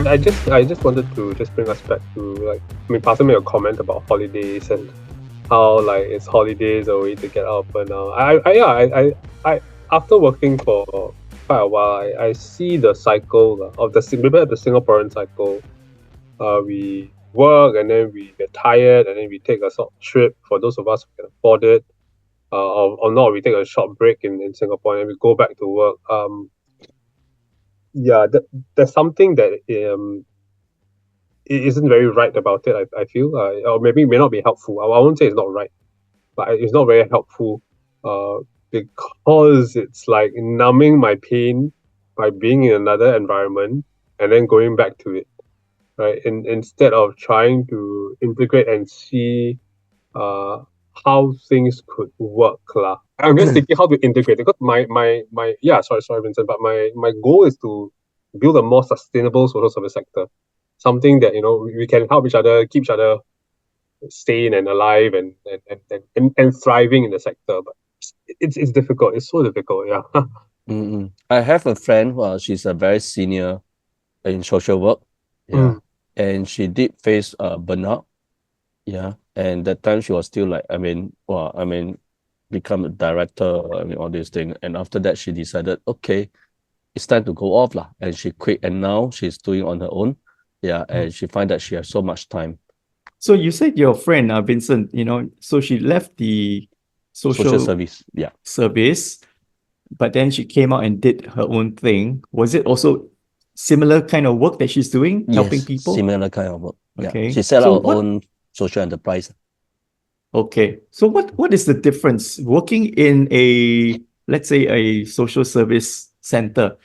I just wanted to just bring us back to, like, I mean, Pastor made a comment about holidays and how, like, it's holidays a way to get out of burnout. I after working for quite a while, I see the cycle of maybe the Singaporean cycle. We work and then we get tired and then we take a short trip for those of us who can afford it. Or not, we take a short break in Singapore and we go back to work. Yeah, there's something that it isn't very right about it. I feel, or maybe it may not be helpful. I won't say it's not right, but it's not very helpful. Because it's like numbing my pain by being in another environment and then going back to it, right? Instead of trying to integrate and see uh how things could work lah. I'm just thinking how to integrate, because my yeah, sorry Vincent, but my goal is to build a more sustainable social service sector, something that we can help each other, keep each other sane and alive and thriving in the sector. But it's difficult. It's so difficult. Yeah. I have a friend she's a very senior in social work. Yeah. Mm. And she did face burnout. Yeah. And that time she was still like, become a director, all these things. And after that, she decided, okay, it's time to go off lah. And she quit. And now she's doing on her own. Yeah. And she find that she has so much time. So you said your friend, Vincent, so she left the Social service. Yeah. service, but then she came out and did her own thing. Was it also similar kind of work that she's doing, helping Yes, people? similar kind of work. Okay. Yeah. She set So out her own social enterprise. Okay. So what is the difference working in let's say a social service center,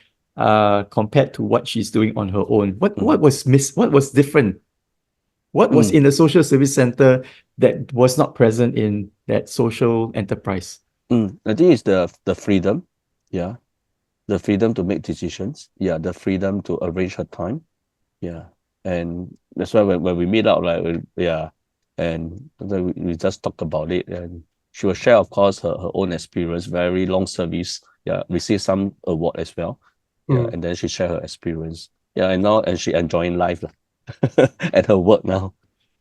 compared to what she's doing on her own? What was different? What was in the social service center that was not present in that social enterprise? I think it's the freedom. Yeah. The freedom to make decisions. Yeah. The freedom to arrange her time. Yeah. And that's why when we meet up, and then we just talk about it, and she will share, of course, her own experience, very long service. Yeah. Receive some award as well. Yeah. And then she share her experience. Yeah. And she enjoying life at her work now.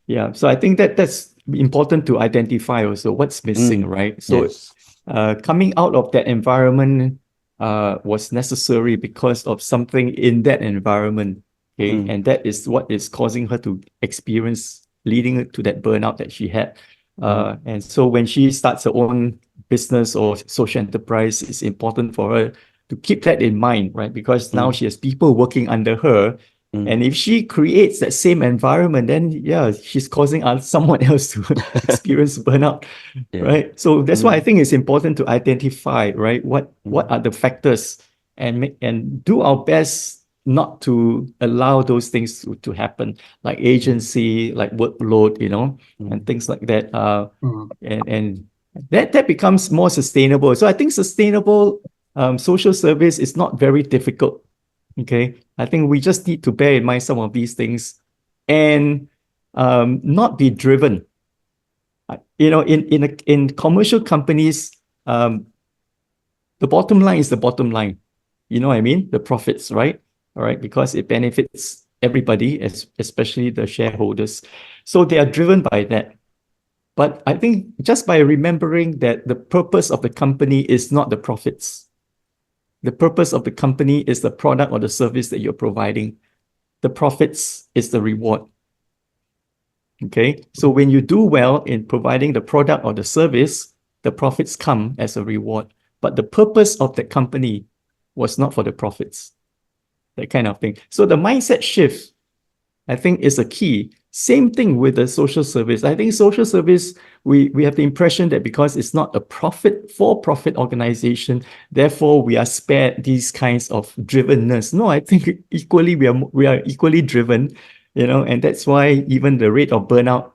Yeah. So I think that's important to identify also what's missing, right? So Yes. coming out of that environment was necessary because of something in that environment. Okay. And that is what is causing her to experience, leading to that burnout that she had. And so when she starts her own business or social enterprise, it's important for her to keep that in mind, right? Because now she has people working under her. And if she creates that same environment, then she's causing someone else to experience burnout, right? So that's why I think it's important to identify, right, what are the factors, and do our best not to allow those things to happen, like agency, like workload, and things like that. And that becomes more sustainable. So I think sustainable social service is not very difficult. Okay, I think we just need to bear in mind some of these things and not be driven. In commercial companies, the bottom line is the bottom line. You know what I mean? The profits, right? All right, because it benefits everybody, especially the shareholders. So they are driven by that. But I think just by remembering that the purpose of the company is not the profits. The purpose of the company is the product or the service that you're providing. The profits is the reward. Okay, so when you do well in providing the product or the service, the profits come as a reward. But the purpose of the company was not for the profits, that kind of thing. So the mindset shift, I think, is a key. Same thing with the social service. I think social service, we have the impression that because it's not a for-profit organization, therefore we are spared these kinds of drivenness. No, I think equally we are equally driven, and that's why even the rate of burnout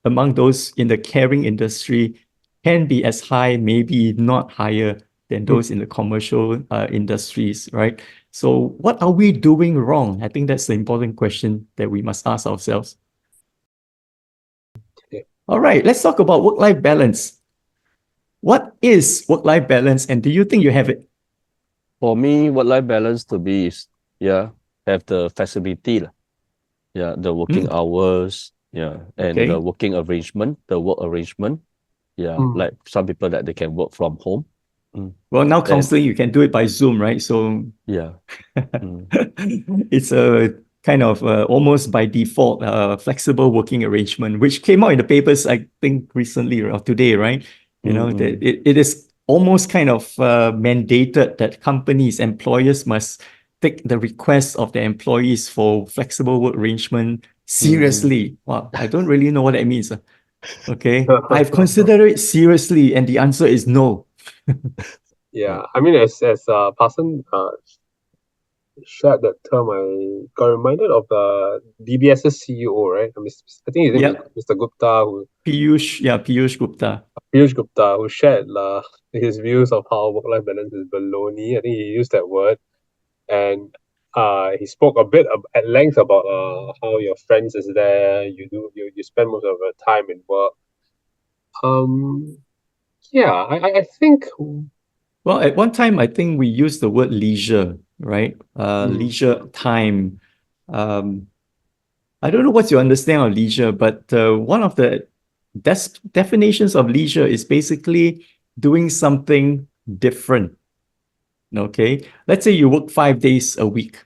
among those in the caring industry can be as high, maybe not higher than those in the commercial industries, right? So what are we doing wrong? I think that's the important question that we must ask ourselves. All right, let's talk about work-life balance. What is work-life balance, and do you think you have it? For me, work-life balance to be is, have the flexibility. Yeah, the working hours, and the Okay. working arrangement, the work arrangement. Yeah, Mm. like some people that they can work from home. Well, now And counseling, you can do it by Zoom, right? So yeah. Mm, it's a kind of almost by default flexible working arrangement, which came out in the papers, I think, recently or today, right? You know, that it is almost kind of mandated that companies, employers must take the requests of their employees for flexible work arrangement seriously. Wow, I don't really know what that means. Okay. I've considered it seriously, and the answer is no. Yeah, I mean, as Parson shared that term, I got reminded of DBS's CEO, right? I think his name is Yeah. Mr. Gupta, Piyush Gupta. Piyush Gupta, who shared his views of how work-life balance is baloney. I think he used that word, and he spoke a bit at length about how your friends is there. You spend most of your time in work. Um, yeah, I think. Well, at one time, I think we used the word leisure, right? Mm, Leisure time. Um, I don't know what's your understanding of leisure, but one of the definitions of leisure is basically doing something different. Okay. Let's say you work 5 days a week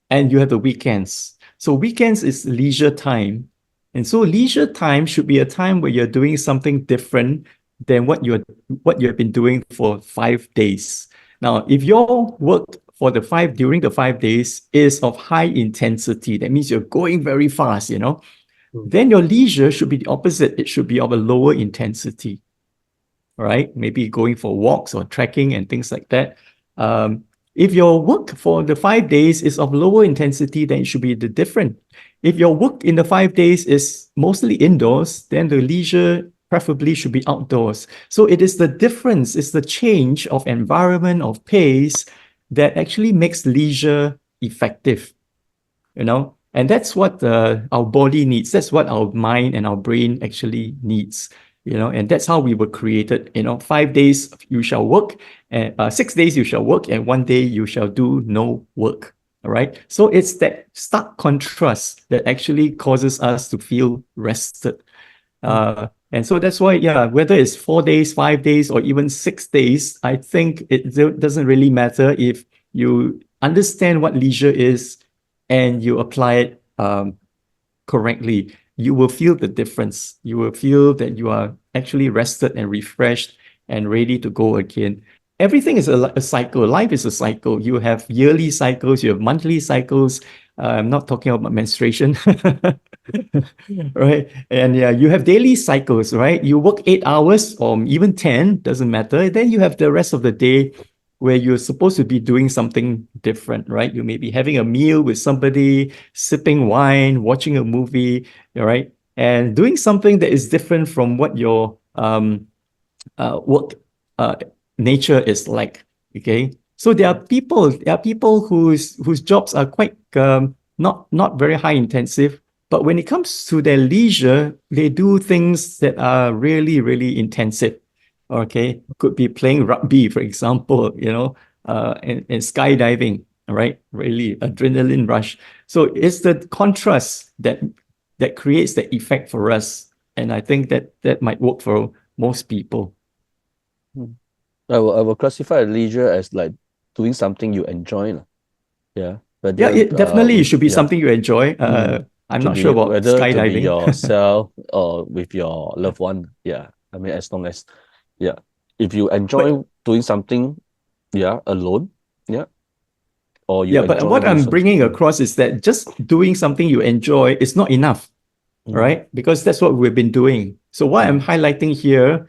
and you have the weekends. So weekends is leisure time. And so leisure time should be a time where you're doing something different than what you have been doing for 5 days. Now, if your work for during the 5 days is of high intensity, that means you're going very fast, mm, then your leisure should be the opposite. It should be of a lower intensity, right? Maybe going for walks or trekking and things like that. Um, if your work for the 5 days is of lower intensity, then it should be the different. If your work in the 5 days is mostly indoors, then the leisure preferably should be outdoors. So it is the difference, it's the change of environment, of pace that actually makes leisure effective, and that's what our body needs. That's what our mind and our brain actually needs, and that's how we were created. 5 days you shall work, and 6 days you shall work, and one day you shall do no work. All right. So it's that stark contrast that actually causes us to feel rested. And so that's why, yeah, whether it's 4 days, 5 days, or even 6 days, I think it doesn't really matter if you understand what leisure is and you apply it correctly. You will feel the difference. You will feel that you are actually rested and refreshed and ready to go again. Everything is a cycle. Life is a cycle. You have yearly cycles, you have monthly cycles. I'm not talking about menstruation. Right? And yeah, you have daily cycles, right? You work 8 hours or even 10, doesn't matter. Then you have the rest of the day where you're supposed to be doing something different, right? You may be having a meal with somebody, sipping wine, watching a movie, all right? And doing something that is different from what your work nature is like. Okay. So there are people whose jobs are quite not very high intensive, but when it comes to their leisure, they do things that are really, really intensive. Okay. Could be playing rugby, for example, and skydiving, all right? Really adrenaline rush. So it's the contrast that creates the effect for us. And I think that might work for most people. I will classify leisure as like doing something you enjoy. Yeah. Yeah, Whether definitely it with should be something you enjoy. I'm to not sure be about whether to be skydiving. yourself or with your loved one. Yeah. I mean, as long as if you enjoy But doing something, alone, yeah, or you yeah, but enjoy what doing I'm something. bringing across is that just doing something you enjoy is not enough, right? Because that's what we've been doing. So what I'm highlighting here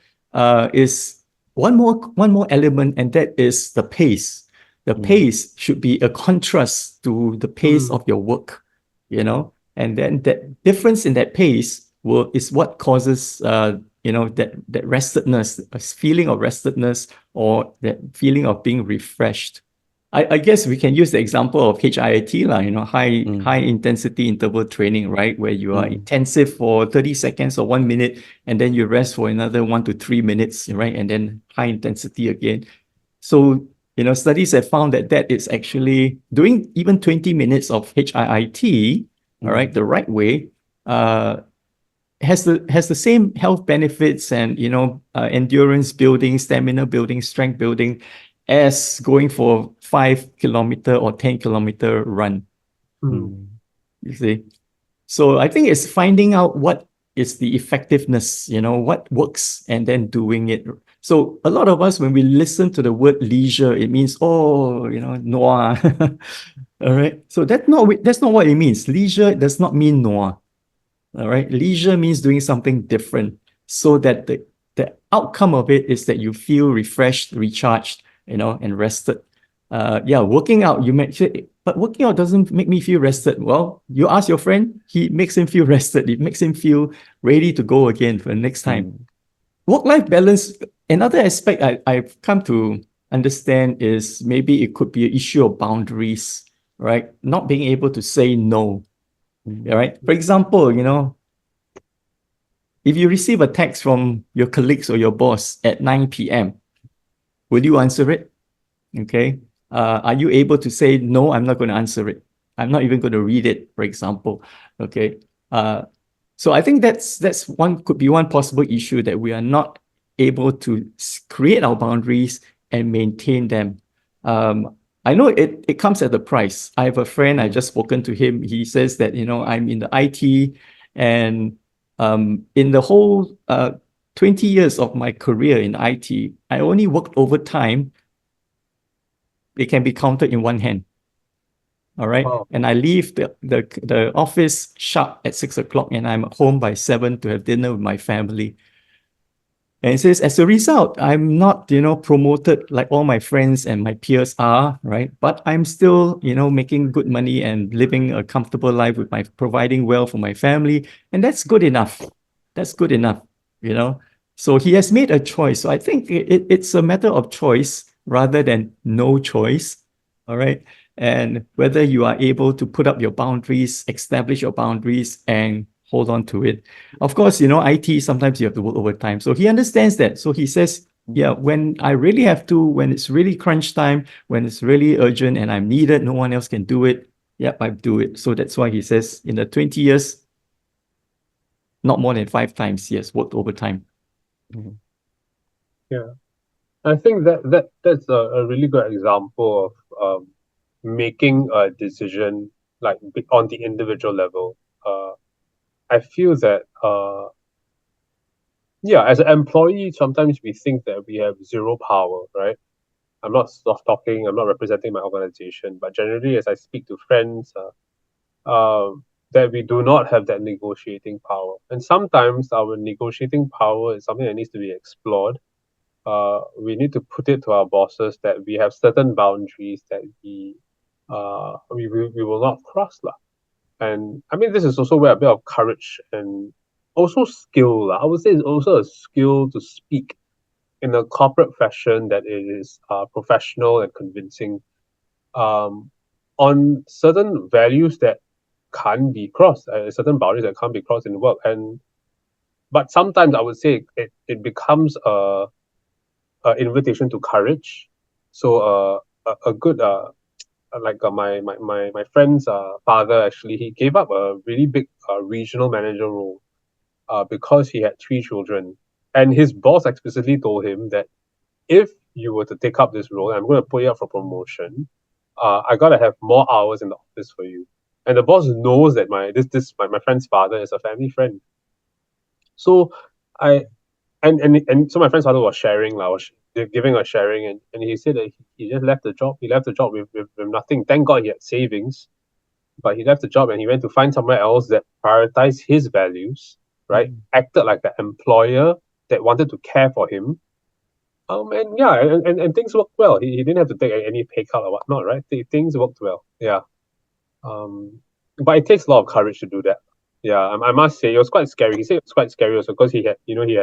is one more element, and that is the pace. The pace should be a contrast to the pace mm, of your work, and then that difference in that pace is what causes that restedness, a feeling of restedness, or that feeling of being refreshed. I guess we can use the example of HIIT, high intensity interval training, right? Where you are intensive for 30 seconds or 1 minute, and then you rest for another 1 to 3 minutes, right? And then high intensity again. So, studies have found that is actually doing even 20 minutes of HIIT all right, the right way, has the same health benefits and endurance building, stamina building, strength building as going for 5 kilometer or 10 kilometer run. You see, so I think it's finding out what is the effectiveness, what works, and then doing it. So a lot of us, when we listen to the word leisure, it means, noir. All right. So that's not what it means. Leisure does not mean noir. All right. Leisure means doing something different so that the outcome of it is that you feel refreshed, recharged, and rested. Working out, you might say, but working out doesn't make me feel rested. Well, you ask your friend, he makes him feel rested. It makes him feel ready to go again for the next time. Work-life balance, another aspect I've come to understand is maybe it could be an issue of boundaries, right? Not being able to say no. All right. For example, if you receive a text from your colleagues or your boss at 9 p.m., will you answer it? Okay. Are you able to say, no, I'm not going to answer it. I'm not even going to read it, for example. Okay. So I think could be one possible issue, that we are not able to create our boundaries and maintain them. I know it comes at a price. I have a friend, I just spoken to him. He says that, I'm in the IT, and in the whole 20 years of my career in IT, I only worked overtime. It can be counted in one hand. All right. Wow. And I leave the office sharp at 6 o'clock, and I'm home by 7 to have dinner with my family. And it says, as a result, I'm not, promoted like all my friends and my peers are, right? But I'm still, making good money and living a comfortable life providing well for my family. And that's good enough. That's good enough, So he has made a choice. So I think it's a matter of choice rather than no choice. All right. And whether you are able to put up your boundaries, establish your boundaries, and hold on to it. Of course, IT, sometimes you have to work overtime. So he understands that. So he says, yeah, when I really have to, when it's really crunch time, when it's really urgent and I'm needed, no one else can do it. Yep, I do it. So that's why he says in the 20 years, not more than 5 times he has worked overtime. Yeah. I think that's a really good example of making a decision like on the individual level. I feel that as an employee, sometimes we think that we have zero power, right? I'm not soft talking, I'm not representing my organization, but generally, as I speak to friends, that we do not have that negotiating power. And sometimes our negotiating power is something that needs to be explored. We need to put it to our bosses that we have certain boundaries that we will not cross. And I mean, this is also where a bit of courage and also skill. I would say it's also a skill to speak in a corporate fashion that is professional and convincing on certain values that can't be crossed, certain boundaries that can't be crossed in work. But sometimes I would say it becomes a invitation to courage. So a good my friend's father, actually, he gave up a really big regional manager role because he had 3 children, and his boss explicitly told him that if you were to take up this role, I'm going to put you up for promotion. I gotta have more hours in the office for you. And the boss knows that my friend's father is a family friend. So I and so my friend's father was sharing, giving a sharing, and he said that he just left the job. He left the job with nothing. Thank God he had savings, but he left the job and he went to find somewhere else that prioritized his values, right? Acted like an employer that wanted to care for him. And things worked well. He didn't have to take any pay cut or whatnot, right? Things worked well. Yeah. But it takes a lot of courage to do that. Yeah, I must say it was quite scary. He said it was quite scary also because he had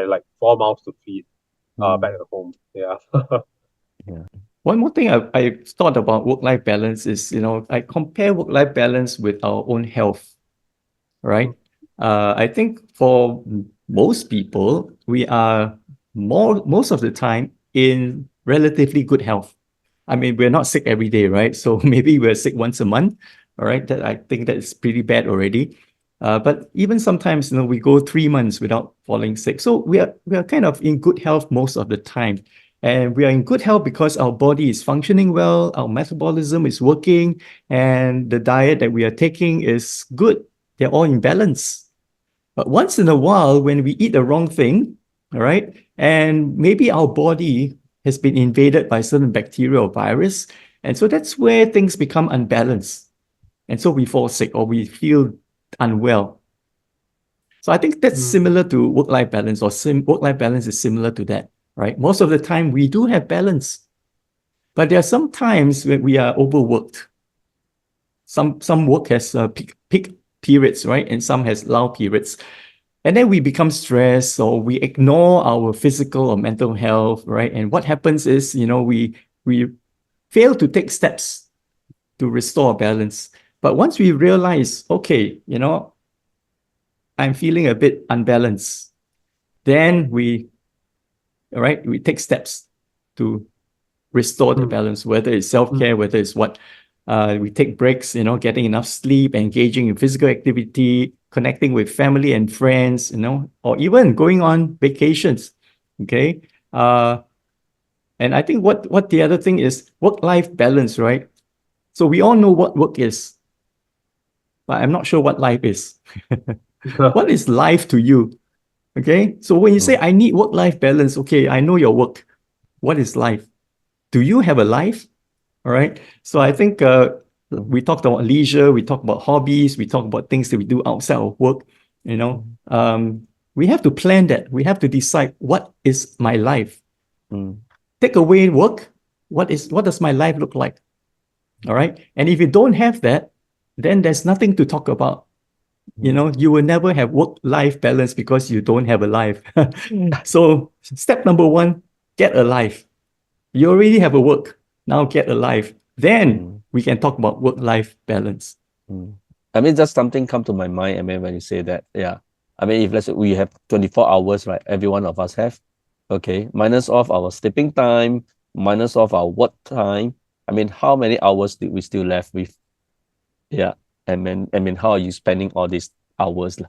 like 4 mouths to feed back at home. Yeah. One more thing I thought about work-life balance is, I compare work-life balance with our own health, right? I think for most people, we are most of the time in relatively good health. I mean, we're not sick every day, right? So maybe we're sick once a month, All right, that I think that is pretty bad already. But even sometimes, we go 3 months without falling sick. So we are kind of in good health most of the time. And we are in good health because our body is functioning well, our metabolism is working, and the diet that we are taking is good. They're all in balance. But once in a while, when we eat the wrong thing, all right, and maybe our body has been invaded by certain bacteria or virus, and so that's where things become unbalanced. And so we fall sick or we feel unwell. So I think that's similar to work-life balance, or work-life balance is similar to that, right? Most of the time we do have balance, but there are some times when we are overworked. Some work has peak periods, right? And some has lull periods. And then we become stressed or we ignore our physical or mental health, right? And what happens is, we fail to take steps to restore balance. But once we realize, okay, I'm feeling a bit unbalanced, then we take steps to restore the balance, whether it's self-care, whether it's what we take breaks, getting enough sleep, engaging in physical activity, connecting with family and friends, or even going on vacations. Okay. And I think what the other thing is work-life balance, right? So we all know what work is, but I'm not sure what life is. What is life to you? Okay. So when you say I need work-life balance, okay, I know your work. What is life? Do you have a life? All right. So I think we talked about leisure, we talked about hobbies, we talked about things that we do outside of work. We have to plan that. We have to decide what is my life. Take away work. What does my life look like? All right. And if you don't have that, then there's nothing to talk about. You will never have work-life balance because you don't have a life. So step number 1, get a life. You already have a work. Now get a life. Then we can talk about work-life balance. I mean, just something come to my mind. I mean, when you say that, yeah. I mean, if let's say we have 24 hours, right? Every one of us have. Okay. Minus off our sleeping time, minus off our work time. I mean, how many hours did we still left with? Yeah. I mean, how are you spending all these hours?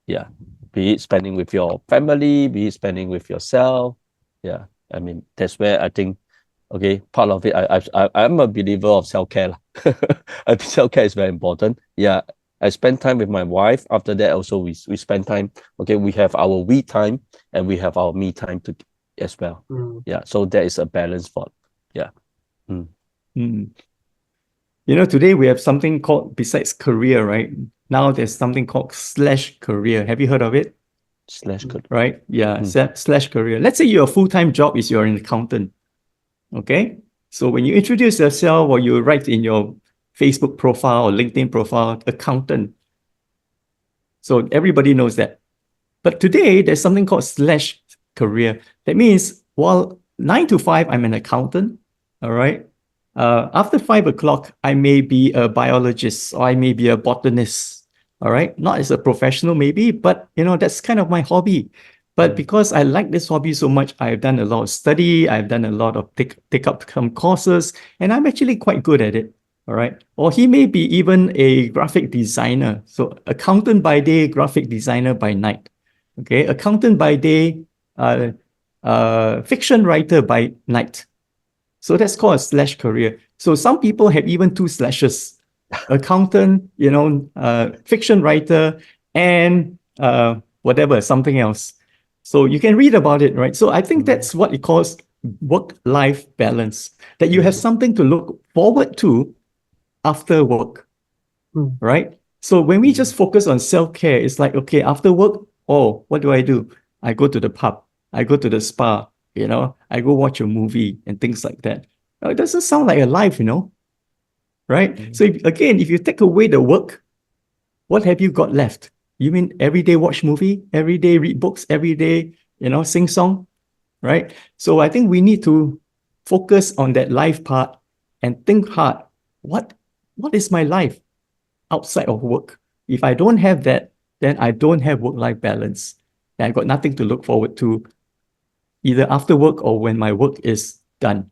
Yeah. Be it spending with your family, be it spending with yourself. Yeah. I mean, that's where I think, okay, part of it, I'm a believer of self-care. I think self-care is very important. Yeah. I spend time with my wife. After that, also we spend time. Okay, we have our we time and we have our me time as well. Yeah. So there is a balance for, yeah. Today we have something called, besides career, right? Now there's something called /career. Have you heard of it? /career. Right? Yeah, /career. Let's say your full-time job is you're an accountant. Okay? So when you introduce yourself or you write in your Facebook profile or LinkedIn profile, accountant. So everybody knows that. But today there's something called /career. That means while 9 to 5, I'm an accountant. All right. After 5 o'clock, I may be a biologist or I may be a botanist. All right. Not as a professional, maybe, but that's kind of my hobby. But because I like this hobby so much, I've done a lot of study, I've done a lot of take up some courses, and I'm actually quite good at it. All right. Or he may be even a graphic designer. So accountant by day, graphic designer by night. Okay. Accountant by day, fiction writer by night. So that's called a /career. So some people have even 2 slashes: accountant, fiction writer, and whatever, something else. So you can read about it, right? So I think that's what it calls work-life balance, that you have something to look forward to after work, right? So when we just focus on self-care, it's like, okay, after work, what do? I go to the pub, I go to the spa, I go watch a movie and things like that. It doesn't sound like a life, right? So if you take away the work, what have you got left? You mean every day watch movie, every day read books, every day, sing song, right? So I think we need to focus on that life part and think hard. What is my life outside of work? If I don't have that, then I don't have work-life balance. And I've got nothing to look forward to either after work or when my work is done.